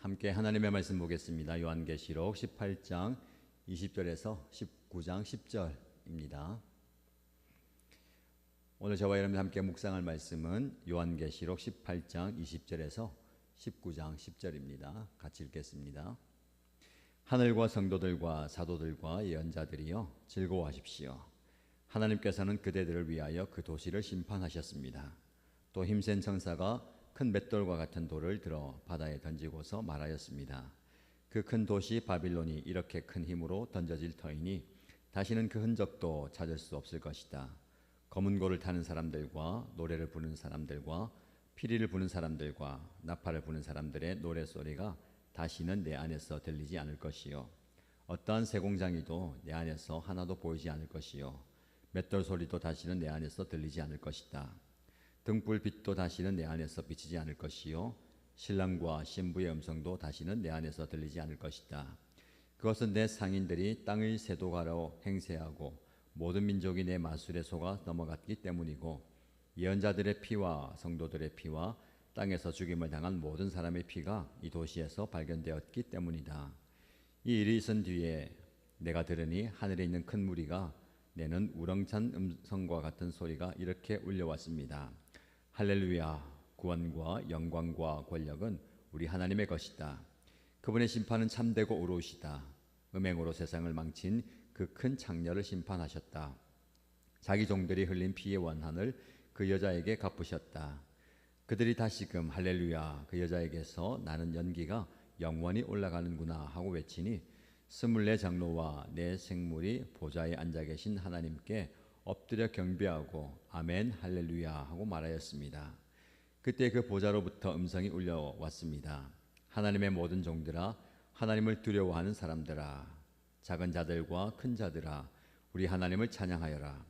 함께 하나님의 말씀 보겠습니다. 요한계시록 18장 20절에서 19장 10절입니다. 오늘 저와 여러분 함께 묵상할 말씀은 요한계시록 18장 20절에서 19장 10절입니다. 같이 읽겠습니다. 하늘과 성도들과 사도들과 예언자들이여 즐거워하십시오. 하나님께서는 그대들을 위하여 그 도시를 심판하셨습니다. 또 힘센 천사가 큰 맷돌과 같은 돌을 들어 바다에 던지고서 말하였습니다. 그 큰 도시 바빌론이 이렇게 큰 힘으로 던져질 터이니 다시는 그 흔적도 찾을 수 없을 것이다. 검은 고를 타는 사람들과 노래를 부르는 사람들과 피리를 부는 사람들과 나팔을 부는 사람들의 노래소리가 다시는 내 안에서 들리지 않을 것이요. 어떠한 세공장이도 내 안에서 하나도 보이지 않을 것이요. 맷돌 소리도 다시는 내 안에서 들리지 않을 것이다. 등불 빛도 다시는 내 안에서 비치지 않을 것이요. 신랑과 신부의 음성도 다시는 내 안에서 들리지 않을 것이다. 그것은 내 상인들이 땅의 세도가로 행세하고 모든 민족이 내 마술에 속아 넘어갔기 때문이고 예언자들의 피와 성도들의 피와 땅에서 죽임을 당한 모든 사람의 피가 이 도시에서 발견되었기 때문이다. 이 일이 있은 뒤에 내가 들으니 하늘에 있는 큰 무리가 내는 우렁찬 음성과 같은 소리가 이렇게 울려왔습니다. 할렐루야! 구원과 영광과 권력은 우리 하나님의 것이다. 그분의 심판은 참되고 의로우시다. 음행으로 세상을 망친 그 큰 창녀를 심판하셨다. 자기 종들이 흘린 피의 원한을 그 여자에게 갚으셨다. 그들이 다시금 할렐루야! 그 여자에게서 나는 연기가 영원히 올라가는구나 하고 외치니 24 장로와 네 생물이 보좌에 앉아 계신 하나님께 엎드려 경배하고 아멘 할렐루야 하고 말하였습니다. 그때 그 보좌로부터 음성이 울려왔습니다. 하나님의 모든 종들아, 하나님을 두려워하는 사람들아, 작은 자들과 큰 자들아, 우리 하나님을 찬양하여라.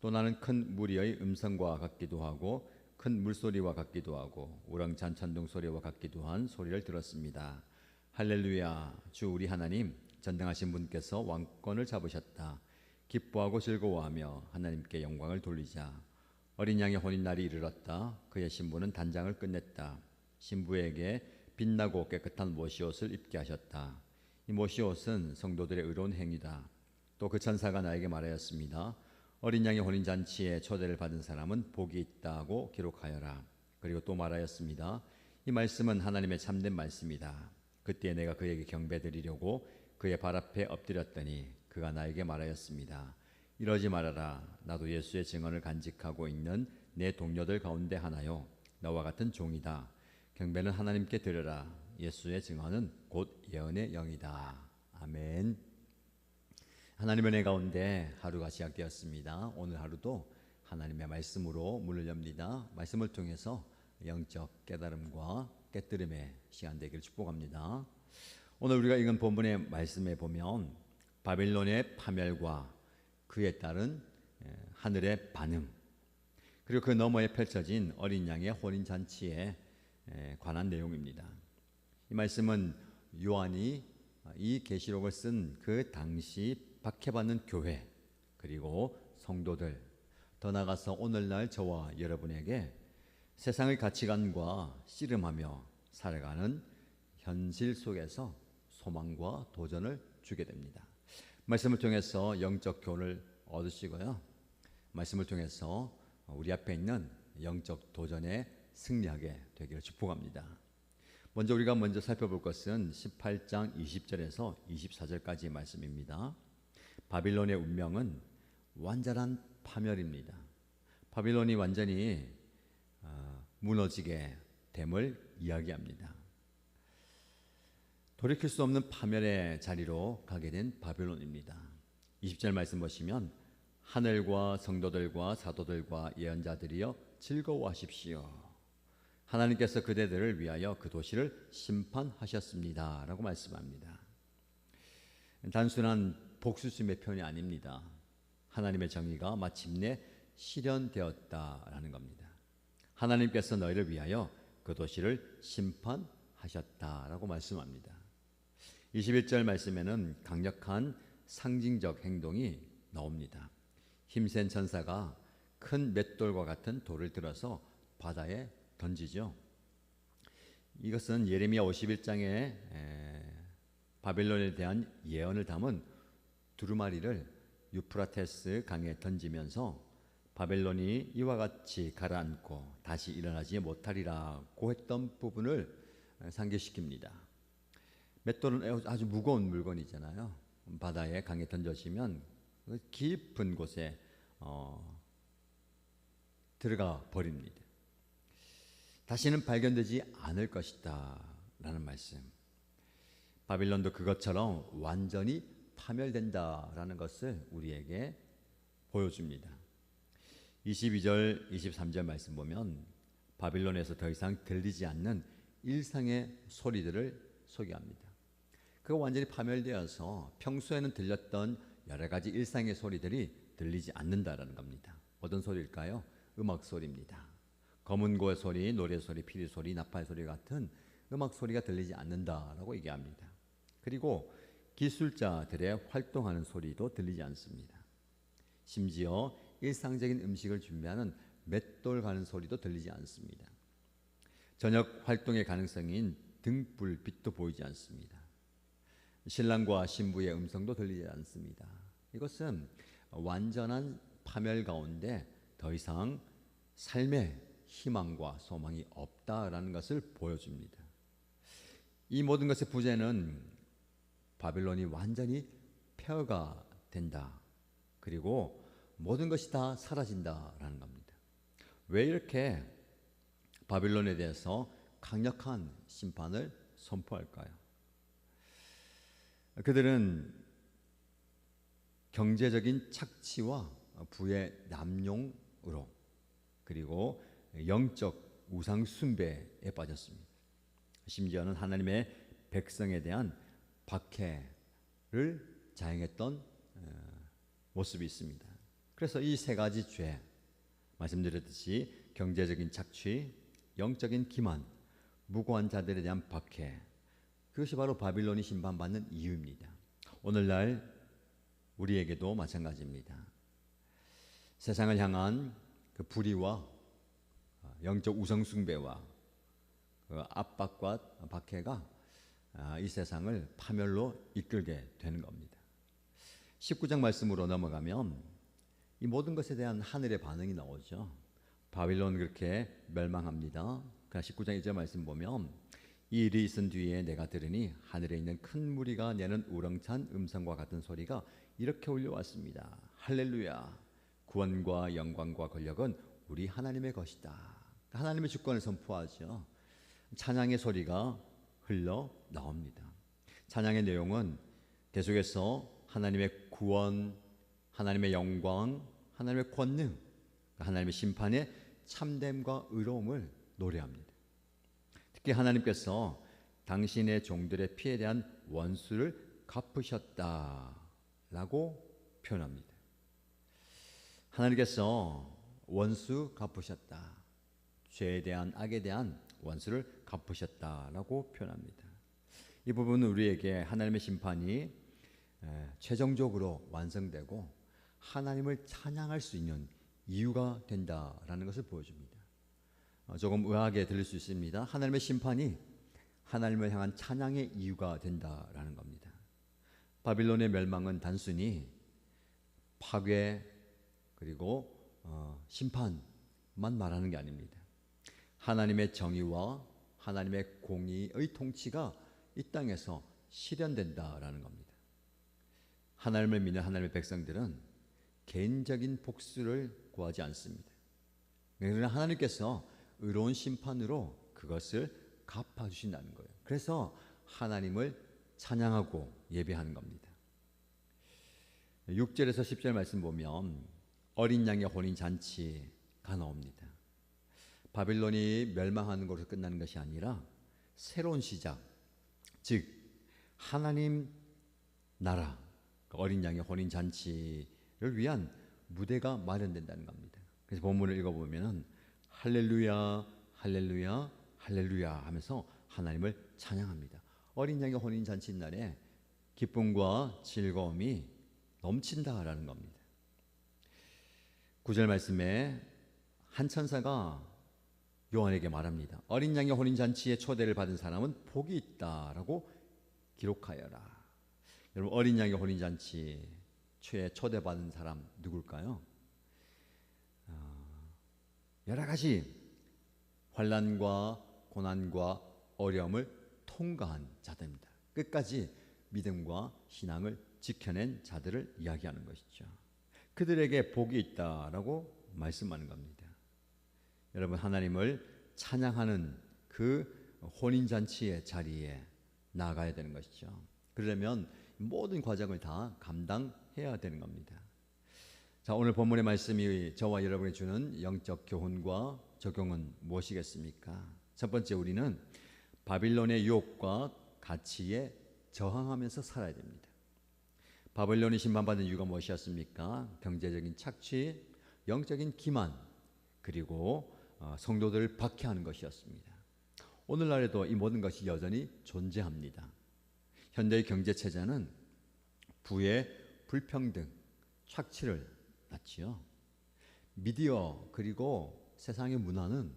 또 나는 큰 무리의 음성과 같기도 하고 큰 물소리와 같기도 하고 우렁찬 천둥 소리와 같기도 한 소리를 들었습니다. 할렐루야! 주 우리 하나님, 전능하신 분께서 왕권을 잡으셨다. 기뻐하고 즐거워하며 하나님께 영광을 돌리자. 어린 양의 혼인날이 이르렀다. 그의 신부는 단장을 끝냈다. 신부에게 빛나고 깨끗한 모시옷을 입게 하셨다. 이 모시옷은 성도들의 의로운 행위다. 또 그 천사가 나에게 말하였습니다. 어린 양의 혼인잔치에 초대를 받은 사람은 복이 있다고 기록하여라. 그리고 또 말하였습니다. 이 말씀은 하나님의 참된 말씀이다. 그때 내가 그에게 경배드리려고 그의 발 앞에 엎드렸더니 그가 나에게 말하였습니다. 이러지 말아라. 나도 예수의 증언을 간직하고 있는 내 동료들 가운데 하나요. 너와 같은 종이다. 경배는 하나님께 드려라. 예수의 증언은 곧 예언의 영이다. 아멘. 하나님의 은혜 가운데 하루가 시작되었습니다. 오늘 하루도 하나님의 말씀으로 문을 엽니다. 말씀을 통해서 영적 깨달음과 깨뜨림의 시간 되기를 축복합니다. 오늘 우리가 읽은 본문의 말씀에 보면 바빌론의 파멸과 그에 따른 하늘의 반응, 그리고 그 너머에 펼쳐진 어린 양의 혼인잔치에 관한 내용입니다. 이 말씀은 요한이 이 계시록을 쓴 그 당시 박해받는 교회, 그리고 성도들, 더 나아가서 오늘날 저와 여러분에게 세상의 가치관과 씨름하며 살아가는 현실 속에서 소망과 도전을 주게 됩니다. 말씀을 통해서 영적 교훈을 얻으시고요. 말씀을 통해서 우리 앞에 있는 영적 도전에 승리하게 되기를 축복합니다. 먼저 우리가 살펴볼 것은 18장 20절에서 24절까지의 말씀입니다. 바빌론의 운명은 완전한 파멸입니다. 바빌론이 완전히 무너지게 됨을 이야기합니다. 돌이킬 수 없는 파멸의 자리로 가게 된 바빌론입니다. 20절 말씀 보시면 하늘과 성도들과 사도들과 예언자들이여 즐거워하십시오. 하나님께서 그대들을 위하여 그 도시를 심판하셨습니다 라고 말씀합니다. 단순한 복수심의 표현이 아닙니다. 하나님의 정의가 마침내 실현되었다라는 겁니다. 하나님께서 너희를 위하여 그 도시를 심판하셨다라고 말씀합니다. 21절 말씀에는 강력한 상징적 행동이 나옵니다. 힘센 천사가 큰 맷돌과 같은 돌을 들어서 바다에 던지죠. 이것은 예레미야 51장에 바벨론에 대한 예언을 담은 두루마리를 유프라테스 강에 던지면서 바벨론이 이와 같이 가라앉고 다시 일어나지 못하리라고 했던 부분을 상기시킵니다. 맷돌은 아주 무거운 물건이잖아요. 바다에 강에 던져지면 깊은 곳에 들어가 버립니다. 다시는 발견되지 않을 것이다 라는 말씀. 바빌론도 그것처럼 완전히 파멸된다라는 것을 우리에게 보여줍니다. 22절, 23절 말씀 보면 바빌론에서 더 이상 들리지 않는 일상의 소리들을 소개합니다. 그가 완전히 파멸되어서 평소에는 들렸던 여러 가지 일상의 소리들이 들리지 않는다라는 겁니다. 어떤 소리일까요? 음악 소리입니다. 검은고의 소리, 노래 소리, 피리 소리, 나팔 소리 같은 음악 소리가 들리지 않는다라고 얘기합니다. 그리고 기술자들의 활동하는 소리도 들리지 않습니다. 심지어 일상적인 음식을 준비하는 맷돌 가는 소리도 들리지 않습니다. 저녁 활동의 가능성인 등불빛도 보이지 않습니다. 신랑과 신부의 음성도 들리지 않습니다. 이것은 완전한 파멸 가운데 더 이상 삶의 희망과 소망이 없다라는 것을 보여줍니다. 이 모든 것의 부재는 바빌론이 완전히 폐허가 된다. 그리고 모든 것이 다 사라진다라는 겁니다. 왜 이렇게 바빌론에 대해서 강력한 심판을 선포할까요? 그들은 경제적인 착취와 부의 남용으로 그리고 영적 우상 숭배에 빠졌습니다. 심지어는 하나님의 백성에 대한 박해를 자행했던 모습이 있습니다. 그래서 이 세 가지 죄, 말씀드렸듯이 경제적인 착취, 영적인 기만, 무고한 자들에 대한 박해, 그것이 바로 바빌론이 심판받는 이유입니다. 오늘날 우리에게도 마찬가지입니다. 세상을 향한 그 불의와 영적 우상 숭배와 그 압박과 박해가 이 세상을 파멸로 이끌게 되는 겁니다. 19장 말씀으로 넘어가면 이 모든 것에 대한 하늘의 반응이 나오죠. 바빌론 그렇게 멸망합니다. 19장 1절 말씀 보면 이 일이 있은 뒤에 내가 들으니 하늘에 있는 큰 무리가 내는 우렁찬 음성과 같은 소리가 이렇게 울려왔습니다. 할렐루야! 구원과 영광과 권력은 우리 하나님의 것이다. 하나님의 주권을 선포하죠. 찬양의 소리가 흘러 나옵니다. 찬양의 내용은 계속해서 하나님의 구원, 하나님의 영광, 하나님의 권능, 하나님의 심판의 참됨과 의로움을 노래합니다. 특히 하나님께서 당신의 종들의 피에 대한 원수를 갚으셨다라고 표현합니다. 하나님께서 원수 갚으셨다. 죄에 대한 악에 대한 원수를 갚으셨다라고 표현합니다. 이 부분은 우리에게 하나님의 심판이 최종적으로 완성되고 하나님을 찬양할 수 있는 이유가 된다라는 것을 보여줍니다. 조금 의아하게 들릴 수 있습니다. 하나님의 심판이 하나님을 향한 찬양의 이유가 된다라는 겁니다. 바빌론의 멸망은 단순히 파괴 그리고 심판만 말하는 게 아닙니다. 하나님의 정의와 하나님의 공의의 통치가 이 땅에서 실현된다라는 겁니다. 하나님을 믿는 하나님의 백성들은 개인적인 복수를 구하지 않습니다. 그러나 하나님께서 의로운 심판으로 그것을 갚아주신다는 거예요. 그래서 하나님을 찬양하고 예배하는 겁니다. 6절에서 10절 말씀 보면 어린 양의 혼인잔치가 나옵니다. 바빌론이 멸망하는 것으로 끝나는 것이 아니라 새로운 시작, 즉 하나님 나라, 어린 양의 혼인잔치를 위한 무대가 마련된다는 겁니다. 그래서 본문을 읽어보면 할렐루야 할렐루야 할렐루야 하면서 하나님을 찬양합니다. 어린 양의 혼인잔치 날에 기쁨과 즐거움이 넘친다라는 겁니다. 9절 말씀에 한 천사가 요한에게 말합니다. 어린 양의 혼인잔치에 초대를 받은 사람은 복이 있다라고 기록하여라. 여러분, 어린 양의 혼인잔치에 초대받은 사람 누굴까요? 여러 가지 환난과 고난과 어려움을 통과한 자들입니다. 끝까지 믿음과 신앙을 지켜낸 자들을 이야기하는 것이죠. 그들에게 복이 있다라고 말씀하는 겁니다. 여러분, 하나님을 찬양하는 그 혼인잔치의 자리에 나가야 되는 것이죠. 그러려면 모든 과정을 다 감당해야 되는 겁니다. 자, 오늘 본문의 말씀이 저와 여러분이 주는 영적 교훈과 적용은 무엇이겠습니까? 첫 번째, 우리는 바빌론의 유혹과 가치에 저항하면서 살아야 됩니다. 바빌론이 심판받은 이유가 무엇이었습니까? 경제적인 착취, 영적인 기만, 그리고 성도들을 박해하는 것이었습니다. 오늘날에도 이 모든 것이 여전히 존재합니다. 현대의 경제체제는 부의 불평등, 착취를 낳지요. 미디어 그리고 세상의 문화는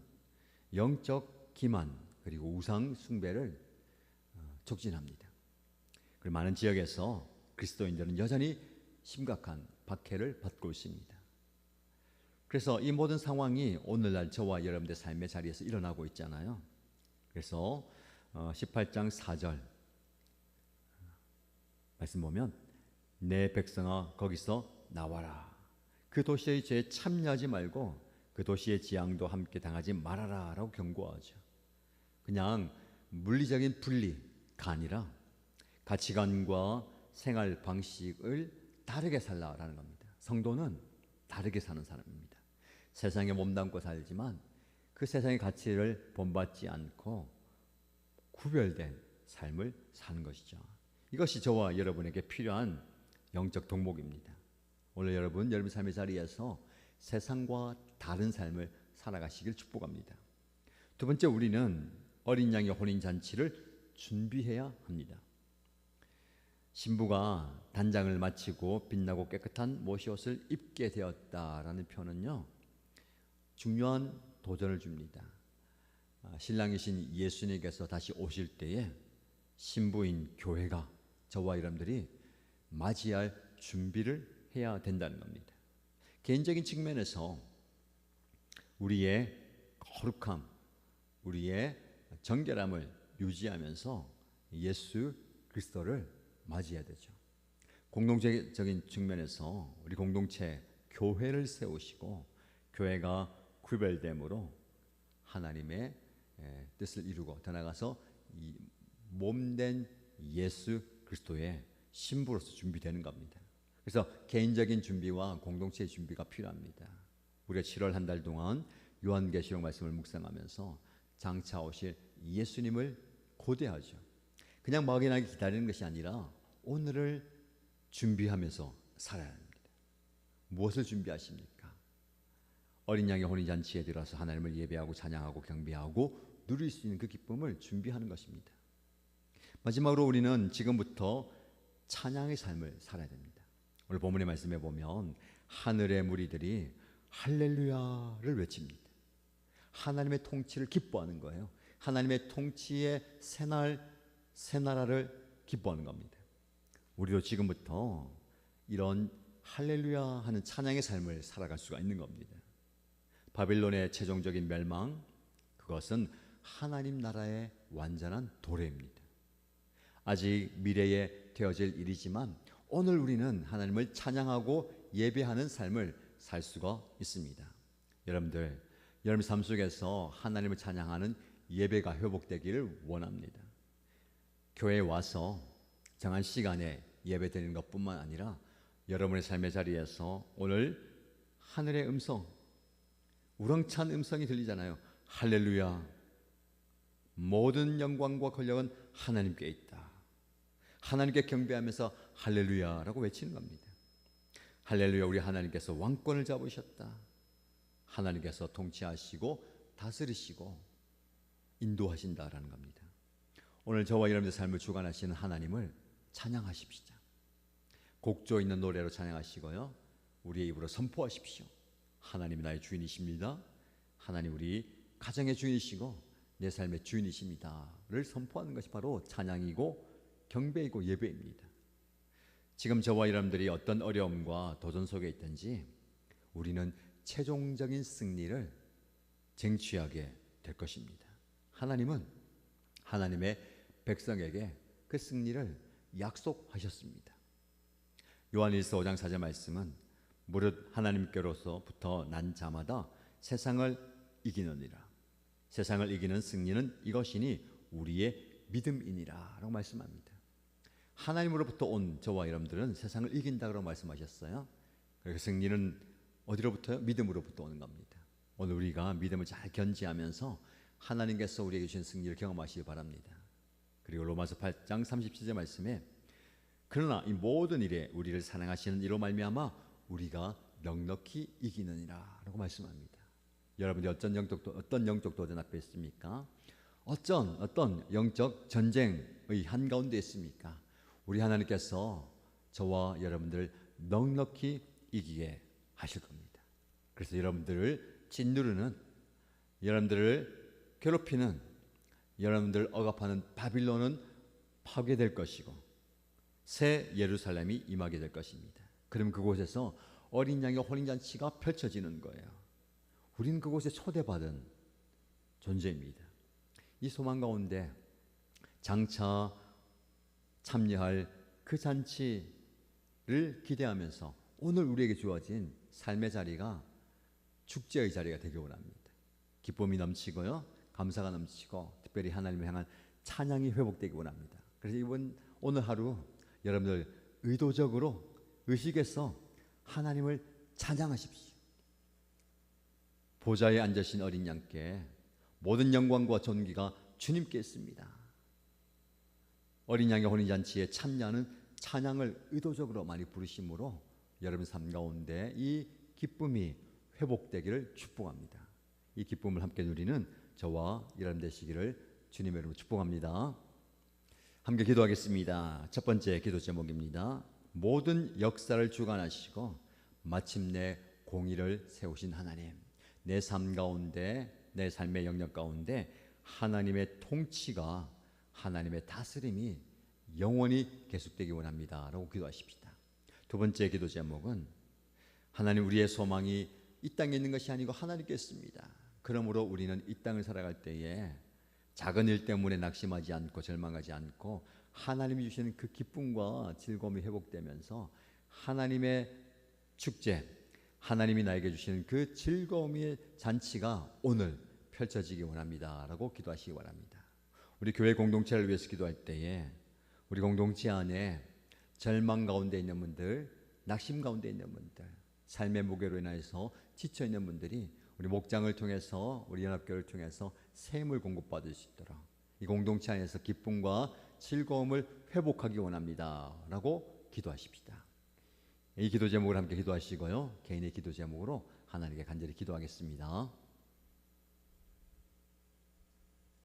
영적 기만 그리고 우상 숭배를 촉진합니다. 그리고 많은 지역에서 그리스도인들은 여전히 심각한 박해를 받고 있습니다. 그래서 이 모든 상황이 오늘날 저와 여러분들 삶의 자리에서 일어나고 있잖아요. 그래서 18장 4절 말씀 보면 내 백성아 거기서 나와라. 그 도시의 죄에 참여하지 말고 그 도시의 지향도 함께 당하지 말아라 라고 경고하죠. 그냥 물리적인 분리가 아니라 가치관과 생활 방식을 다르게 살라라는 겁니다. 성도는 다르게 사는 사람입니다. 세상에 몸담고 살지만 그 세상의 가치를 본받지 않고 구별된 삶을 사는 것이죠. 이것이 저와 여러분에게 필요한 영적 덕목입니다. 오늘 여러분 삶의 자리에서 세상과 다른 삶을 살아가시길 축복합니다. 두 번째, 우리는 어린 양의 혼인잔치를 준비해야 합니다. 신부가 단장을 마치고 빛나고 깨끗한 모시옷을 입게 되었다라는 표현은요, 중요한 도전을 줍니다. 신랑이신 예수님께서 다시 오실 때에 신부인 교회가 저와 여러분들이 맞이할 준비를 해야 된다는 겁니다. 개인적인 측면에서 우리의 거룩함, 우리의 정결함을 유지하면서 예수 그리스도를 맞이해야 되죠. 공동체적인 측면에서 우리 공동체 교회를 세우시고 교회가 구별됨으로 하나님의 뜻을 이루고 더 나아가서 이 몸된 예수 그리스도의 신부로서 준비되는 겁니다. 그래서 개인적인 준비와 공동체의 준비가 필요합니다. 우리가 7월 한 달 동안 요한계시록 말씀을 묵상하면서 장차 오실 예수님을 고대하죠. 그냥 막연하게 기다리는 것이 아니라 오늘을 준비하면서 살아야 합니다. 무엇을 준비하십니까? 어린 양의 혼인잔치에 들어서 하나님을 예배하고 찬양하고 경배하고 누릴 수 있는 그 기쁨을 준비하는 것입니다. 마지막으로 우리는 지금부터 찬양의 삶을 살아야 됩니다. 오늘 본문의 말씀에 보면 하늘의 무리들이 할렐루야를 외칩니다. 하나님의 통치를 기뻐하는 거예요. 하나님의 통치의 새 나라를 기뻐하는 겁니다. 우리도 지금부터 이런 할렐루야 하는 찬양의 삶을 살아갈 수가 있는 겁니다. 바빌론의 최종적인 멸망, 그것은 하나님 나라의 완전한 도래입니다. 아직 미래에 되어질 일이지만 오늘 우리는 하나님을 찬양하고 예배하는 삶을 살 수가 있습니다. 여러분들, 여러분 삶 속에서 하나님을 찬양하는 예배가 회복되기를 원합니다. 교회에 와서 정한 시간에 예배 드리는 것뿐만 아니라 여러분의 삶의 자리에서 오늘 하늘의 음성, 우렁찬 음성이 들리잖아요. 할렐루야, 모든 영광과 권력은 하나님께 있다. 하나님께 경배하면서 할렐루야라고 외치는 겁니다. 할렐루야, 우리 하나님께서 왕권을 잡으셨다. 하나님께서 통치하시고 다스리시고 인도하신다라는 겁니다. 오늘 저와 여러분의 삶을 주관하시는 하나님을 찬양하십시오. 곡조 있는 노래로 찬양하시고요, 우리의 입으로 선포하십시오. 하나님이 나의 주인이십니다. 하나님 우리 가정의 주인이시고 내 삶의 주인이십니다를 선포하는 것이 바로 찬양이고 경배이고 예배입니다. 지금 저와 여러분들이 어떤 어려움과 도전 속에 있든지 우리는 최종적인 승리를 쟁취하게 될 것입니다. 하나님은 하나님의 백성에게 그 승리를 약속하셨습니다. 요한일서 5장 4절 말씀은 무릇 하나님께로서부터 난 자마다 세상을 이기느니라. 세상을 이기는 승리는 이것이니 우리의 믿음이니라 라고 말씀합니다. 하나님으로부터 온 저와 여러분들은 세상을 이긴다고 말씀하셨어요. 그래서 승리는 어디로부터요? 믿음으로부터 오는 겁니다. 오늘 우리가 믿음을 잘 견지하면서 하나님께서 우리에게 주신 승리를 경험하시기 바랍니다. 그리고 로마서 8장 37절 말씀에 그러나 이 모든 일에 우리를 사랑하시는 이로 말미암아 우리가 넉넉히 이기느니라 라고 말씀합니다. 여러분들이 어떤 영적 도전 앞에 있습니까? 어떤 영적 전쟁의 한가운데 있습니까? 우리 하나님께서 저와 여러분들을 넉넉히 이기게 하실 겁니다. 그래서 여러분들을 짓누르는, 여러분들을 괴롭히는, 여러분들을 억압하는 바빌론은 파괴될 것이고 새 예루살렘이 임하게 될 것입니다. 그럼 그곳에서 어린 양의 혼인잔치가 펼쳐지는 거예요. 우리는 그곳에 초대받은 존재입니다. 이 소망 가운데 장차 참여할 그 잔치를 기대하면서 오늘 우리에게 주어진 삶의 자리가 축제의 자리가 되기 원합니다. 기쁨이 넘치고요, 감사가 넘치고 특별히 하나님을 향한 찬양이 회복되기 원합니다. 그래서 오늘 하루 여러분들 의도적으로 의식해서 하나님을 찬양하십시오. 보좌에 앉으신 어린 양께 모든 영광과 존귀가 주님께 있습니다. 어린 양의 혼인잔치에 참여하는 찬양을 의도적으로 많이 부르심으로 여러분 삶 가운데 이 기쁨이 회복되기를 축복합니다. 이 기쁨을 함께 누리는 저와 여러분 되시기를 주님의 이름으로 축복합니다. 함께 기도하겠습니다. 첫 번째 기도 제목입니다. 모든 역사를 주관하시고 마침내 공의를 세우신 하나님, 내 삶 가운데, 내 삶의 영역 가운데 하나님의 통치가, 하나님의 다스림이 영원히 계속되기 원합니다 라고 기도하십시다. 두 번째 기도 제목은 하나님, 우리의 소망이 이 땅에 있는 것이 아니고 하나님께 있습니다. 그러므로 우리는 이 땅을 살아갈 때에 작은 일 때문에 낙심하지 않고 절망하지 않고 하나님이 주시는 그 기쁨과 즐거움이 회복되면서 하나님의 축제, 하나님이 나에게 주시는 그 즐거움의 잔치가 오늘 펼쳐지기 원합니다 라고 기도하시기 바랍니다. 우리 교회 공동체를 위해서 기도할 때에 우리 공동체 안에 절망 가운데 있는 분들, 낙심 가운데 있는 분들, 삶의 무게로 인해서 지쳐있는 분들이 우리 목장을 통해서, 우리 연합교회를 통해서 샘을 공급받을 수 있도록 이 공동체 안에서 기쁨과 즐거움을 회복하기 원합니다 라고 기도하십시다. 이 기도 제목을 함께 기도하시고요, 개인의 기도 제목으로 하나님께 간절히 기도하겠습니다.